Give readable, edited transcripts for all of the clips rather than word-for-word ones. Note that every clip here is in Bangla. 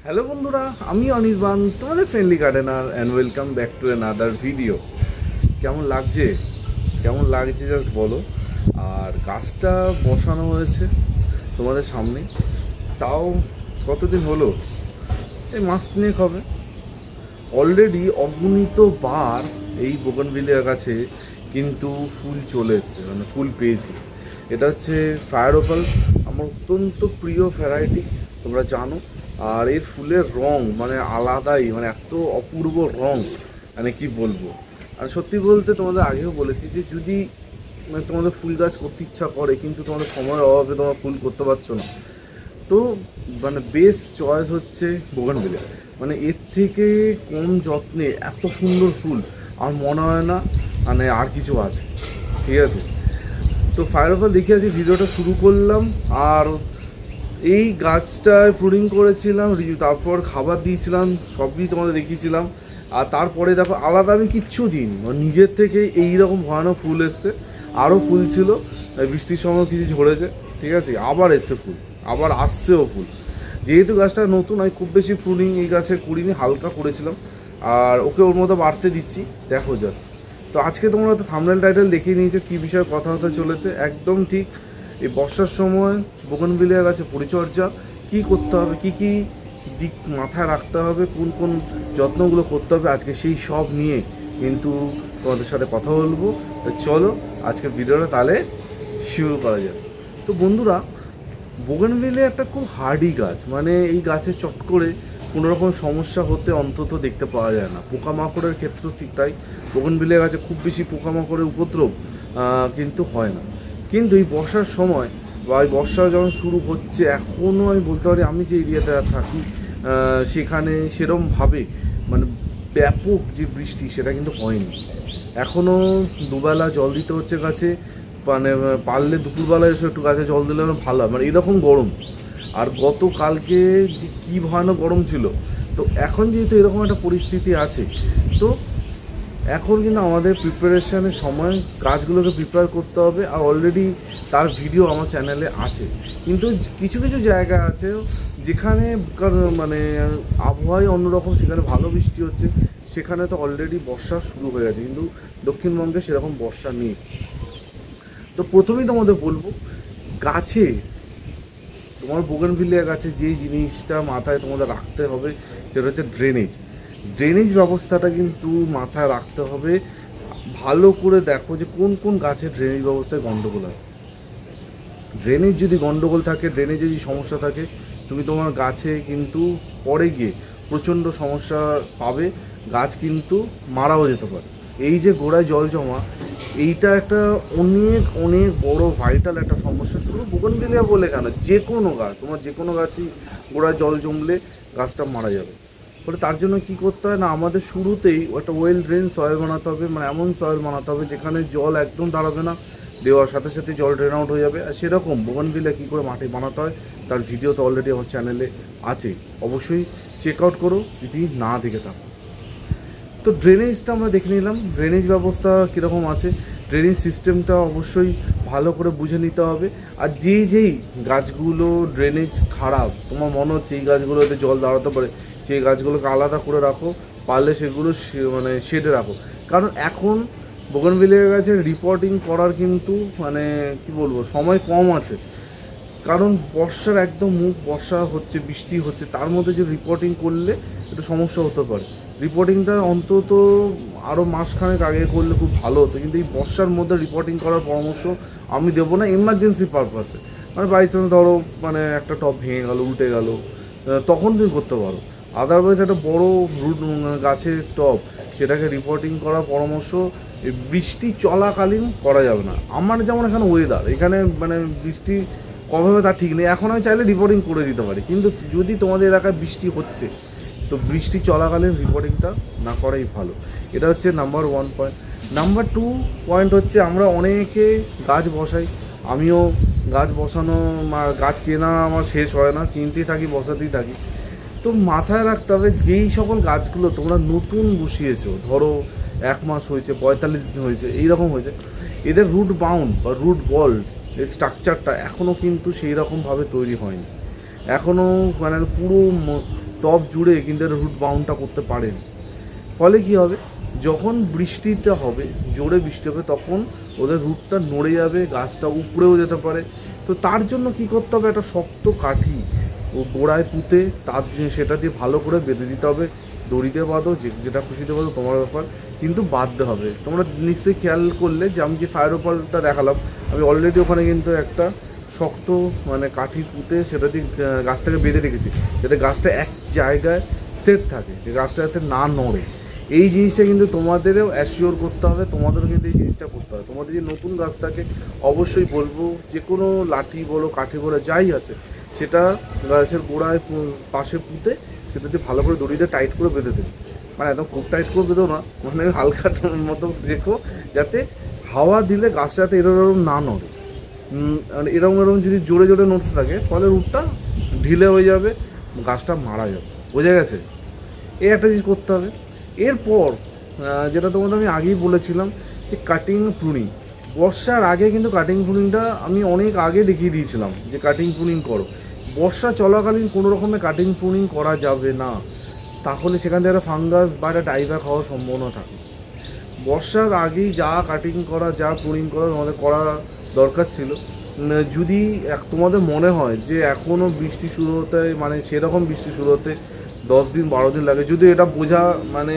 হ্যালো বন্ধুরা, আমি অনির্বাণ, তোমাদের friendly gardener and welcome back to another video. কেমন লাগছে জাস্ট বলো। আর গাছটা বসানো হয়েছে তোমাদের সামনে, তাও কতদিন হলো, এই মাস তিনেক হবে। অলরেডি অগণিত বার এই বোগানভিলিয়া গাছে কিন্তু ফুল চলে এসছে, মানে ফুল পেয়েছি। এটা হচ্ছে ফায়ার ওপাল, আমার অত্যন্ত প্রিয় ভ্যারাইটি, তোমরা জানো। আর এর ফুলের রং মানে আলাদাই, মানে এত অপূর্ব রং, মানে কি বলবো। আর সত্যি বলতে তোমাদের আগেও বলেছি যে যদি মানে তোমাদের ফুল গাছ করতে ইচ্ছা করে কিন্তু তোমাদের সময়ের অভাবে তোমরা ফুল করতে পারছো না, তো মানে বেস্ট চয়েস হচ্ছে বোগানভিলিয়া। মানে এর থেকে কম যত্নে এত সুন্দর ফুল আমার মনে হয় না মানে আর কিছু আছে। ঠিক আছে, তো ফায়ার ওপাল দেখে আছি, ভিডিওটা শুরু করলাম। আর এই গাছটায় প্রুনিং করেছিলাম, তারপর খাবার দিয়েছিলাম, সবই তোমাদের দেখিয়েছিলাম। আর তারপরে দেখো আলাদা আমি কিচ্ছু দিইনি, নিজের থেকে এইরকম ভয়ানক ফুল এসছে। আরও ফুল ছিল, বৃষ্টির সময় কিছু ঝরেছে, ঠিক আছে, আবার এসছে ফুল, আবার আসছেও ফুল। যেহেতু গাছটা নতুন, আমি খুব বেশি প্রুনিং এই গাছে করিনি, হালকা করেছিলাম। আর ওকে ওর মতো বাড়তে দিচ্ছি, দেখো জাস্ট। তো আজকে তোমরা তো থাম্বনেল টাইটেল দেখিয়ে নিয়েছো কী বিষয়ে কথা হতে চলেছে, একদম ঠিক। এই বর্ষার সময় বোগানভিলিয়া গাছে পরিচর্যা কী করতে হবে, কী কী দিক মাথায় রাখতে হবে, কোন কোন যত্নগুলো করতে হবে, আজকে সেই সব নিয়ে কিন্তু তোমাদের সাথে কথা বলবো। তো চলো আজকে ভিডিওটা তাহলে শুরু করা যাক। তো বন্ধুরা, বোগানভিলিয়া একটা খুব হার্ডি গাছ, মানে এই গাছে চট করে কোনো রকম সমস্যা হতে অন্তত দেখতে পাওয়া যায় না। পোকামাকড়ের ক্ষেত্রেও ঠিক তাই, বোগানভিলিয়া গাছে খুব বেশি পোকামাকড়ের উপদ্রব কিন্তু হয় না। কিন্তু এই বর্ষার সময় বা এই বর্ষা যখন শুরু হচ্ছে, এখনও আমি বলতে পারি আমি যে এরিয়াতে থাকি সেখানে সেরমভাবে মানে ব্যাপক যে বৃষ্টি সেটা কিন্তু হয়নি। এখনও দুবেলা জল দিতে হচ্ছে গাছে, মানে পারলে দুপুরবেলা এসে একটু গাছে জল দিলে ভালো হয়, মানে এরকম গরম। আর গতকালকে যে কী ভয়ানক গরম ছিল, তো এখন যেহেতু এরকম একটা পরিস্থিতি আছে, তো এখন কিন্তু আমাদের প্রিপারেশনের সময় গাছগুলোকে প্রিপেয়ার করতে হবে। আর অলরেডি তার ভিডিও আমার চ্যানেলে আছে। কিন্তু কিছু কিছু জায়গা আছে যেখানে মানে আবহাওয়াই অন্যরকম, সেখানে ভালো বৃষ্টি হচ্ছে, সেখানে তো অলরেডি বর্ষা শুরু হয়ে গেছে, কিন্তু দক্ষিণবঙ্গে সেরকম বর্ষা নেই। তো প্রথমেই তোমাদের বলবো, গাছে তোমার বোগানভিলিয়া গাছে যে জিনিসটা মাথায় তোমাদের রাখতে হবে সেটা হচ্ছে ড্রেনেজ ব্যবস্থাটা কিন্তু মাথায় রাখতে হবে। ভালো করে দেখো যে কোন কোন গাছের ড্রেনেজ ব্যবস্থায় গণ্ডগোল আছে। ড্রেনেজ যদি গণ্ডগোল থাকে, ড্রেনেজ যদি সমস্যা থাকে, তুমি তোমার গাছে কিন্তু পরে গিয়ে প্রচণ্ড সমস্যা পাবে, গাছ কিন্তু মারাও যেতে পারে। এই যে গোড়ায় জল জমা, এইটা একটা অনেক অনেক বড় ভাইটাল একটা সমস্যা। শুধু বোগানভিলিয়া বলে কেন, যে কোনো গাছ, তোমার যে কোনো গাছই গোড়ায় জল জমলে গাছটা মারা যাবে। ফলে তার জন্য কী করতে হয় না, আমাদের শুরুতেই একটা ওয়েল ড্রেন সয়েল বানাতে হবে, মানে এমন সয়েল বানাতে হবে যেখানে জল একদম দাঁড়াবে না, দেওয়ার সাথে সাথে জল ড্রেন আউট হয়ে যাবে। আর সেরকম বোগানভিলিয়া কী করে মাটি বানাতে হয় তার ভিডিও তো অলরেডি আমার চ্যানেলে আছে, অবশ্যই চেক আউট করো যদি না দেখে থাকো। তো ড্রেনেজটা আমরা দেখে নিলাম, ড্রেনেজ ব্যবস্থা কীরকম আছে, ড্রেনেজ সিস্টেমটা অবশ্যই ভালো করে বুঝে নিতে হবে। আর যেই গাছগুলো ড্রেনেজ খারাপ তোমার মনে হচ্ছে এই গাছগুলোতে জল দাঁড়াতে পারে, সেই গাছগুলোকে আলাদা করে রাখো, পারলে সেগুলো মানে শেডে রাখো। কারণ এখন বোগানভিলিয়া গাছের রিপোর্টিং করার কিন্তু মানে কি বলবো সময় কম আছে। কারণ বর্ষার একদম বর্ষা হচ্ছে, বৃষ্টি হচ্ছে, তার মধ্যে যে রিপোর্টিং করলে একটু সমস্যা হতে পারে। রিপোর্টিংটা অন্তত আরও মাসখানেক আগে করলে খুব ভালো হতো, কিন্তু এই বর্ষার মধ্যে রিপোর্টিং করার পরামর্শ আমি দেবো না, এমার্জেন্সি পারপাসে। মানে বাই চান্স ধরো মানে একটা টব ভেঙে গেলো, উল্টে গেলো, তখন তুমি করতে পারো। আদারওয়াইজ একটা বড় রুট গাছের টব, সেটাকে রিপোর্টিং করার পরামর্শ বৃষ্টি চলাকালীন করা যাবে না। আমার যেমন এখানে ওয়েদার, এখানে মানে বৃষ্টি কবে হবে তার ঠিক নেই, এখন আমি চাইলে রিপোর্টিং করে দিতে পারি। কিন্তু যদি তোমাদের এলাকায় বৃষ্টি হচ্ছে, তো বৃষ্টি চলাকালীন রিপোর্টিংটা না করাই ভালো। এটা হচ্ছে নাম্বার 1 পয়েন্ট। নাম্বার 2 পয়েন্ট হচ্ছে, আমরা অনেকে গাছ বসাই, আমিও গাছ বসানো, গাছ কেনা আমার শেষ হয় না, কিনতেই থাকি, বসাতেই থাকি। তো মাথায় রাখতে হবে যেই সকল গাছগুলো তোমরা নতুন বসিয়েছো, ধরো 1 মাস হয়েছে, 45 দিন হয়েছে, এইরকম হয়েছে, এদের রুট বাউন্ড বা রুট বল এই স্ট্রাকচারটা এখনও কিন্তু সেই রকমভাবে তৈরি হয়নি। এখনও মানে পুরো টপ জুড়ে কিন্তু এটা রুট বাউন্ডটা করতে পারেনি। ফলে কি হবে, যখন বৃষ্টিটা হবে, জোরে বৃষ্টি হবে, তখন ওদের রুটটা নড়ে যাবে, গাছটা উপড়েও যেতে পারে। তো তার জন্য কি করতে হবে, একটা শক্ত কাঠি ও গোড়ায় পুঁতে তার সেটা দিয়ে ভালো করে বেঁধে দিতে হবে। দড়িতে বাঁধো, যেটা খুশিতে বাঁধো, তোমার ব্যাপার, কিন্তু বাঁধতে হবে। তোমরা নিশ্চয়ই খেয়াল করলে যে আমি যে ফায়ার ওপারটা দেখালাম, আমি অলরেডি ওখানে কিন্তু একটা শক্ত মানে কাঠি পুঁতে সেটা দিয়ে গাছটাকে বেঁধে রেখেছি, যাতে গাছটা এক জায়গায় সেট থাকে, যে গাছটা যাতে না নড়ে। এই জিনিসটা কিন্তু তোমাদেরও অ্যাসিওর করতে হবে, তোমাদেরও কিন্তু এই জিনিসটা করতে হবে। তোমাদের যে নতুন গাছটাকে অবশ্যই বলবো, যে কোনো লাঠি বলো, কাঠি বলো, যাই আছে, সেটা গাছের গোড়ায় পাশে পুঁতে সেটাতে ভালো করে দড়িতে টাইট করে বেঁধে দেবে। মানে একদম খুব টাইট করে বেঁধো না, মানে হালকা মতো রেখো, যাতে হাওয়া দিলে গাছটা যাতে এরকম না নড়ে। মানে এরকম যদি জোরে জোরে নড়তে থাকে, ফলে রুটটা ঢিলে হয়ে যাবে, গাছটা মারা যাবে। বোঝা গেছে? এই একটা জিনিস করতে হবে। এরপর যেটা তোমাদের আমি আগেই বলেছিলাম, যে কাটিং প্রুনিং। বর্ষার আগে কিন্তু কাটিং প্রুনিংটা আমি অনেক আগে দেখিয়ে দিয়েছিলাম, যে কাটিং প্রুনিং করো। বর্ষা চলাকালীন কোনো রকমের কাটিং প্রুনিং করা যাবে না, তাহলে সেখান থেকে একটা ফাঙ্গাস বা একটা ডাইব্যাক হওয়ার সম্ভাবনা থাকে। বর্ষার আগেই যা কাটিং করা, যা প্রুনিং করা আমাদের করা দরকার ছিল। যদি তোমাদের মনে হয় যে এখনও বৃষ্টি শুরু হতে, মানে সেরকম বৃষ্টি শুরু হতে 10 দিন 12 দিন লাগে, যদি এটা বোঝা মানে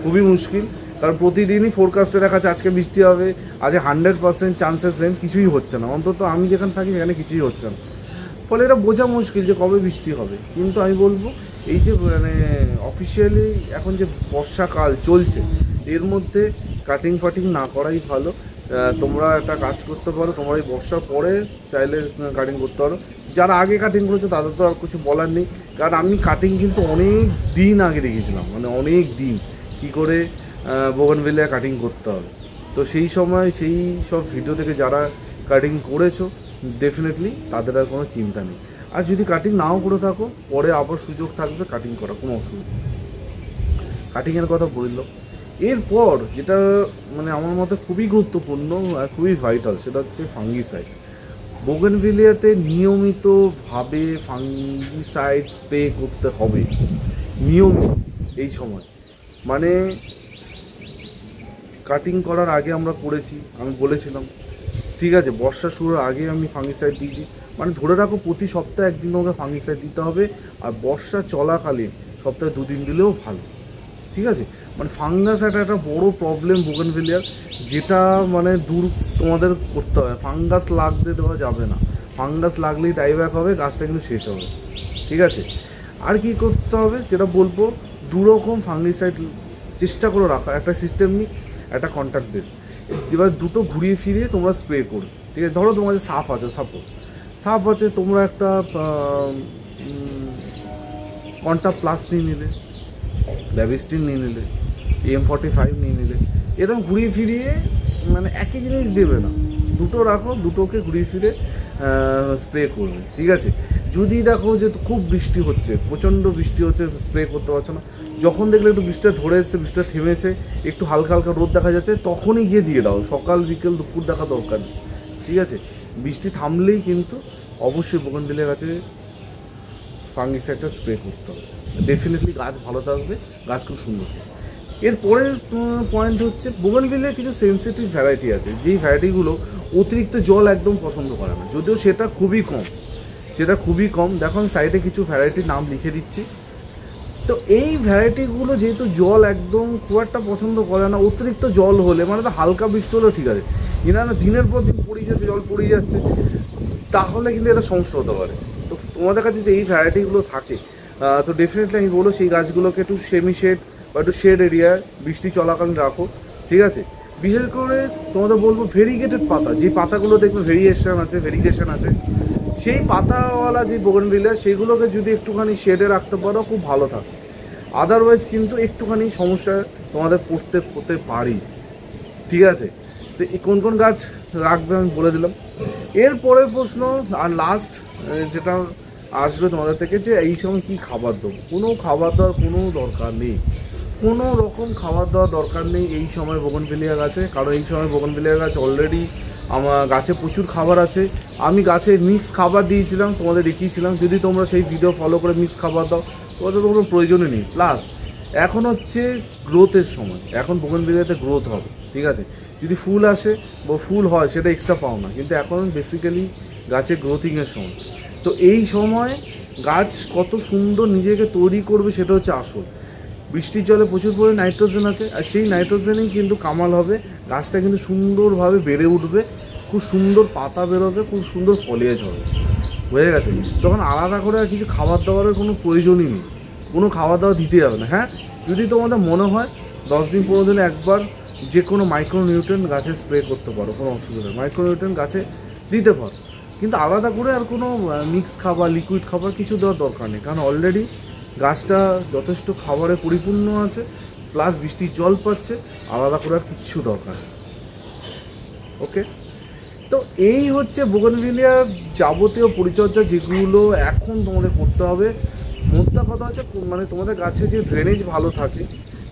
খুবই মুশকিল। কারণ প্রতিদিনই ফোরকাস্টে দেখাচ্ছে আজকে বৃষ্টি হবে, আজ 100% চান্সেস নেই, কিছুই হচ্ছে না। অন্তত আমি যেখানে থাকি সেখানে কিছুই হচ্ছে না। ফলে এটা বোঝা মুশকিল যে কবে বৃষ্টি হবে। কিন্তু আমি বলবো, এই যে মানে অফিসিয়ালি এখন যে বর্ষাকাল চলছে, এর মধ্যে কাটিং ফাটিং না করাই ভালো। তোমরা একটা কাজ করতে পারো, তোমরা এই বর্ষার পরে চাইলে কাটিং করতে পারো। যারা আগে কাটিং করেছো তাদের তো আর কিছু বলার নেই, কারণ আমি কাটিং কিন্তু অনেক দিন আগে দেখেছিলাম, মানে অনেক দিন কী করে বোগানভিলিয়া কাটিং করতে হবে। তো সেই সময় সেই সব ভিডিও থেকে যারা কাটিং করেছো, ডেফিনেটলি তাদের আর কোনো চিন্তা নেই। আর যদি কাটিং নাও করে থাকো, পরে আবার সুযোগ থাকবে কাটিং করা, কোনো অসুবিধা নেই। কাটিংয়ের কথা বললো। এরপর যেটা মানে আমার মতে খুবই গুরুত্বপূর্ণ আর খুবই ভাইটাল, সেটা হচ্ছে ফাঙ্গিসাইড। বোগানভিলিয়াতে নিয়মিতভাবে ফাঙ্গিসাইড স্প্রে করতে হবে, নিয়মিত। এই সময় মানে কাটিং করার আগে আমরা করেছি, আমি বলেছিলাম, ঠিক আছে, বর্ষা শুরুর আগে আমি ফাঙ্গিসাইড দিয়েছি। মানে ধরে রাখো প্রতি সপ্তাহে একদিন আমাকে ফাঙ্গিসাইড দিতে হবে, আর বর্ষা চলাকালীন সপ্তাহে 2 দিন দিলেও ভালো। ঠিক আছে, মানে ফাঙ্গাস একটা বড় প্রবলেম বোগানভিলিয়ার, যেটা মানে দূর তোমাদের করতে হবে। ফাঙ্গাস লাগতে দেওয়া যাবে না, ফাঙ্গাস লাগলেই ডাইব্যাক হবে, গাছটা কিন্তু শেষ হবে। ঠিক আছে, আর কি করতে হবে যেটা বলবো, 2 রকম ফাঙ্গিসাইড চেষ্টা করে রাখা, একটা সিস্টেমিক, একটা কন্ট্যাক্ট বেস। এবার দুটো ঘুরিয়ে ফিরিয়ে তোমরা স্প্রে করো। ঠিক আছে, ধরো তোমাদের সাপ আছে, সাপোজ সাপ আছে, তোমরা একটা কন্টা প্লাস নিয়ে নিলে, ল্যাভিস্টিন নিয়ে নিলে, M45 নিয়ে নিলে, এরকম ঘুরিয়ে ফিরিয়ে, মানে একই জিনিস দেবে না, দুটো রাখো, দুটোকে ঘুরিয়ে ফিরে স্প্রে করবে। ঠিক আছে, যদি দেখো যে খুব বৃষ্টি হচ্ছে, প্রচণ্ড বৃষ্টি হচ্ছে, স্প্রে করতে পারছো না, যখন দেখলে একটু বৃষ্টিটা ধরে এসছে, বৃষ্টিটা থেমেছে, একটু হালকা হালকা রোদ দেখা যাচ্ছে, তখনই গিয়ে দিয়ে দাও। সকাল বিকেল দুপুর দেখা দরকার নেই। ঠিক আছে, বৃষ্টি থামলেই কিন্তু অবশ্যই বোগানভিলিয়ার কাছে ফাঙ্গিসাইডটা স্প্রে করতে হবে। ডেফিনেটলি গাছ ভালো থাকবে, গাছ খুব সুন্দর হবে। এরপরের পয়েন্ট হচ্ছে, বোগানভিলিয়ার কিছু সেন্সিটিভ ভ্যারাইটি আছে, যেই ভ্যারাইটিগুলো অতিরিক্ত জল একদম পছন্দ করে না, যদিও সেটা খুবই কম। দেখো আমি সাইডে কিছু ভ্যারাইটির নাম লিখে দিচ্ছি। তো এই ভ্যারাইটিগুলো যেহেতু জল একদম খুব একটা পছন্দ করে না, অতিরিক্ত জল হলে, মানে তো হালকা বৃষ্টি হলেও ঠিক আছে, না দিনের পর দিন পড়ে যাচ্ছে, জল পড়ে যাচ্ছে, তাহলে কিন্তু এটা সমস্যা হতে পারে। তো তোমাদের কাছে যে এই ভ্যারাইটিগুলো থাকে, তো ডেফিনেটলি আমি বলবো সেই গাছগুলোকে একটু সেমি শেড বা একটু শেড এরিয়ায় বৃষ্টি চলাকালীন রাখো। ঠিক আছে, বিশেষ করে তোমাদের বলবো ভেরিগেটেড পাতা, যে পাতাগুলো দেখবে ভেরিগেশন আছে, সেই পাতাওয়ালা যে বোগানভিলিয়া, সেগুলোকে যদি একটুখানি শেডে রাখতে পারো, খুব ভালো থাকে। আদারওয়াইজ কিন্তু একটুখানি সমস্যা তোমাদের পড়তে পারি। ঠিক আছে, তো এই কোন কোন গাছ রাখবে আমি বলে দিলাম। এরপরের প্রশ্ন আর লাস্ট যেটা আসবে তোমাদের থেকে, যে এই সময় কী খাবার দেবো। কোনো খাবার দেওয়ার কোনো দরকার নেই, কোনো রকম খাবার দেওয়ার দরকার নেই এই সময় বোগানভিলিয়া গাছে। কারণ এই সময় বোগানভিলিয়া গাছ অলরেডি আমার গাছে প্রচুর খাবার আছে। আমি গাছে মিক্স খাবার দিয়েছিলাম, তোমাদের দেখিয়েছিলাম। যদি তোমরা সেই ভিডিও ফলো করে মিক্স খাবার দাও, ওদের কোনো প্রয়োজনই নেই। প্লাস এখন হচ্ছে গ্রোথের সময়, এখন বোগেনভিলিয়াতে গ্রোথ হবে, ঠিক আছে? যদি ফুল আসে বা ফুল হয় সেটা এক্সট্রা পাও না, কিন্তু এখন বেসিক্যালি গাছের গ্রোথিংয়ের সময়। তো এই সময় গাছ কত সুন্দর নিজেকে তৈরি করবে সেটা হচ্ছে আসল। বৃষ্টির জলে প্রচুর পরিমাণে নাইট্রোজেন আছে, আর সেই নাইট্রোজেনেই কিন্তু কামাল হবে, গাছটা কিন্তু সুন্দরভাবে বেড়ে উঠবে, খুব সুন্দর পাতা বেরোবে, খুব সুন্দর ফলিয়েজ হবে, বুঝে গেছে? তখন আলাদা করে আর কিছু খাবার দাবারের কোনো প্রয়োজনই নেই, কোনো খাবার দাবার দিতে যাবে না। হ্যাঁ, যদি তোমাদের মনে হয় 10 দিন 15 দিনে একবার যে কোনো মাইক্রোনিউট্রিয়েন্ট গাছে স্প্রে করতে পারো, কোনো অসুবিধা নেই, মাইক্রোনিউট্রিয়েন্ট গাছে দিতে পারো, কিন্তু আলাদা করে আর কোনো মিক্স খাবার, লিকুইড খাবার কিছু দেওয়ার দরকার নেই, কারণ অলরেডি গাছটা যথেষ্ট খাবারে পরিপূর্ণ আছে, প্লাস বৃষ্টির জল পাচ্ছে, আলাদা করে আর কিচ্ছু দরকার নেই। ওকে, তো এই হচ্ছে বোগেনভিলিয়ার যাবতীয় পরিচর্যা যেগুলো এখন তোমাদের করতে হবে। মোদ্দা কথা হচ্ছে মানে তোমাদের গাছে যে ড্রেনেজ ভালো থাকে,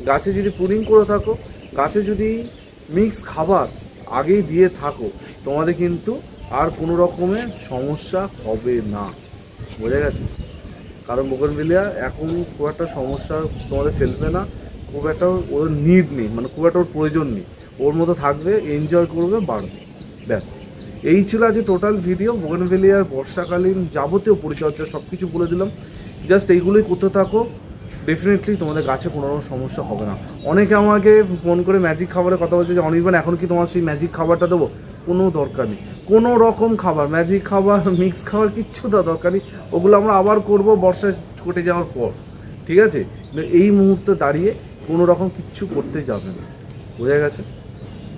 গাছে যদি পুলিং করে থাকো, গাছে যদি মিক্স খাবার আগেই দিয়ে থাকো, তোমাদের কিন্তু আর কোনো রকমের সমস্যা হবে না, বোঝা গেছে? কারণ বোগেনভিলিয়া এখন খুব একটা সমস্যা তোমাদের ফেলবে না, খুব একটা ওর নিড নেই, মানে খুব একটা ওর প্রয়োজন নেই, ওর মতো থাকবে, এনজয় করবে, বাড়বে, ব্যাস। এই ছিল আজকে টোটাল ভিডিও বোগেনভিলিয়ার বর্ষাকালীন যাবতীয় পরিচর্যা, সব কিছু বলে দিলাম। জাস্ট এইগুলোই করতে থাকো, ডেফিনেটলি তোমাদের গাছে কোনো রকম সমস্যা হবে না। অনেকে আমাকে ফোন করে ম্যাজিক খাবারের কথা বলছে যে অনির্বাণ এখন কি তোমার সেই ম্যাজিক খাবারটা দেবো? কোনো দরকার নেই, কোনো রকম খাবার, ম্যাজিক খাবার, মিক্স খাবার কিচ্ছু দেওয়া দরকার নেই, ওগুলো আমরা আবার করবো বর্ষা কেটে যাওয়ার পর, ঠিক আছে? কিন্তু এই মুহূর্তে দাঁড়িয়ে কোনো রকম কিচ্ছু করতে যাবে না, বোঝা গেছে?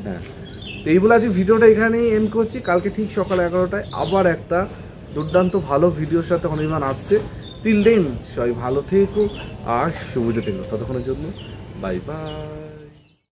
হ্যাঁ, তো এই বলে আজকে ভিডিওটা এখানেই এন্ড করছি। কালকে ঠিক সকাল 11টায় আবার একটা দুর্দান্ত ভালো ভিডিওর সাথে অনির্বাণ আসছে। টিল দেন সবাই ভালো থেকো আর সবুজে থেকো, ততক্ষণের জন্য বাই বাই।